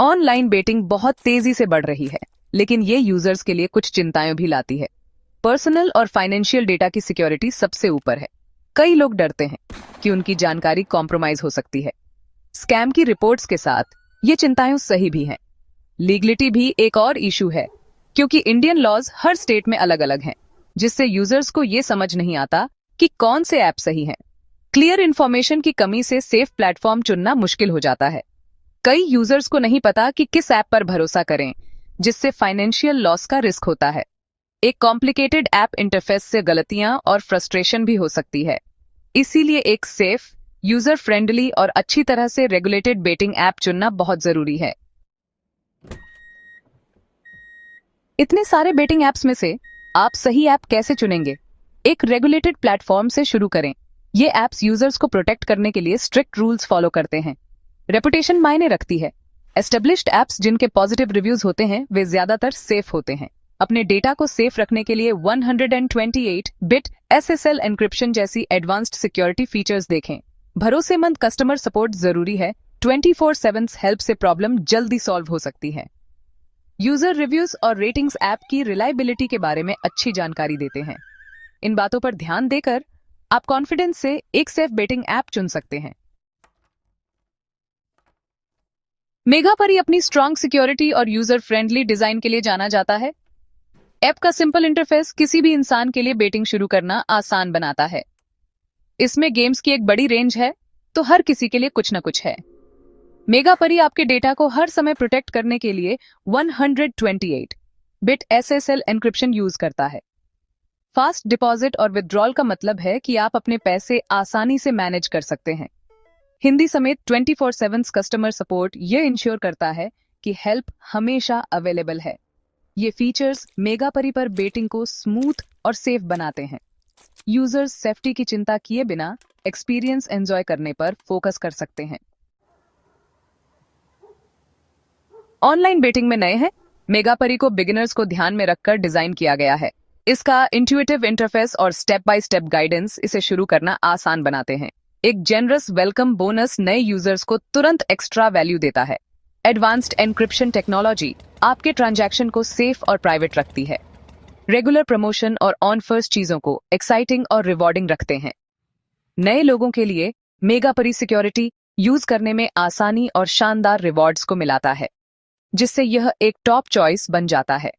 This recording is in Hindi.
ऑनलाइन बेटिंग बहुत तेजी से बढ़ रही है, लेकिन ये यूजर्स के लिए कुछ चिंताएं भी लाती है। पर्सनल और फाइनेंशियल डेटा की सिक्योरिटी सबसे ऊपर है। कई लोग डरते हैं कि उनकी जानकारी कॉम्प्रोमाइज हो सकती है। स्कैम की रिपोर्ट्स के साथ ये चिंताएं सही भी हैं। लीगलिटी भी एक और इशू है, क्योंकि इंडियन लॉज हर स्टेट में अलग अलग हैं, जिससे यूजर्स को ये समझ नहीं आता कि कौन से ऐप सही हैं। क्लियर इन्फॉर्मेशन की कमी से सेफ प्लेटफॉर्म चुनना मुश्किल हो जाता है। कई यूजर्स को नहीं पता कि किस ऐप पर भरोसा करें, जिससे फाइनेंशियल लॉस का रिस्क होता है। एक कॉम्प्लिकेटेड ऐप इंटरफेस से गलतियां और फ्रस्ट्रेशन भी हो सकती है। इसीलिए एक सेफ, यूजर फ्रेंडली और अच्छी तरह से रेगुलेटेड बेटिंग ऐप चुनना बहुत जरूरी है। इतने सारे बेटिंग ऐप्स में से आप सही ऐप कैसे चुनेंगे? एक रेगुलेटेड प्लेटफॉर्म से शुरू करें। ये ऐप्स यूजर्स को प्रोटेक्ट करने के लिए स्ट्रिक्ट रूल्स फॉलो करते हैं। रेपुटेशन मायने रखती है। एस्टेब्लिश्ड ऐप्स जिनके पॉजिटिव रिव्यूज होते हैं वे ज्यादातर सेफ होते हैं। अपने डेटा को सेफ रखने के लिए 128 बिट SSL एन्क्रिप्शन जैसी एडवांस्ड सिक्योरिटी फीचर्स देखें। भरोसेमंद कस्टमर सपोर्ट जरूरी है। 24/7 हेल्प से प्रॉब्लम जल्दी सॉल्व हो सकती है। यूजर रिव्यूज और रेटिंग्स ऐप की रिलायबिलिटी के बारे में अच्छी जानकारी देते हैं। इन बातों पर ध्यान देकर आप कॉन्फिडेंस से एक सेफ बेटिंग ऐप चुन सकते हैं। मेगापरी अपनी स्ट्रांग सिक्योरिटी और यूजर फ्रेंडली डिजाइन के लिए जाना जाता है। ऐप का सिंपल इंटरफेस किसी भी इंसान के लिए बेटिंग शुरू करना आसान बनाता है। इसमें गेम्स की एक बड़ी रेंज है, तो हर किसी के लिए कुछ न कुछ है। मेगापरी आपके डेटा को हर समय प्रोटेक्ट करने के लिए 128 बिट SSL एन्क्रिप्शन यूज करता है। फास्ट डिपॉजिट और विड्रॉल का मतलब है कि आप अपने पैसे आसानी से मैनेज कर सकते हैं। हिंदी समेत 24/7 कस्टमर सपोर्ट ये इंश्योर करता है कि हेल्प हमेशा अवेलेबल है। ये फीचर्स मेगापरी पर बेटिंग को स्मूथ और सेफ बनाते हैं। यूजर्स सेफ्टी की चिंता किए बिना एक्सपीरियंस एंजॉय करने पर फोकस कर सकते हैं। ऑनलाइन बेटिंग में नए हैं? मेगापरी को बिगिनर्स को ध्यान में रखकर डिजाइन किया गया है। इसका इंट्यूटिव इंटरफेस और स्टेप बाय स्टेप गाइडेंस इसे शुरू करना आसान बनाते हैं। एक जेनरस वेलकम बोनस नए यूजर्स को तुरंत एक्स्ट्रा वैल्यू देता है। एडवांस्ड एन्क्रिप्शन टेक्नोलॉजी आपके ट्रांजैक्शन को सेफ और प्राइवेट रखती है। रेगुलर प्रमोशन और ऑन फर्स्ट चीजों को एक्साइटिंग और रिवॉर्डिंग रखते हैं। नए लोगों के लिए मेगापरी सिक्योरिटी यूज करने में आसानी और शानदार रिवॉर्ड्स को मिलाता है, जिससे यह एक टॉप चॉइस बन जाता है।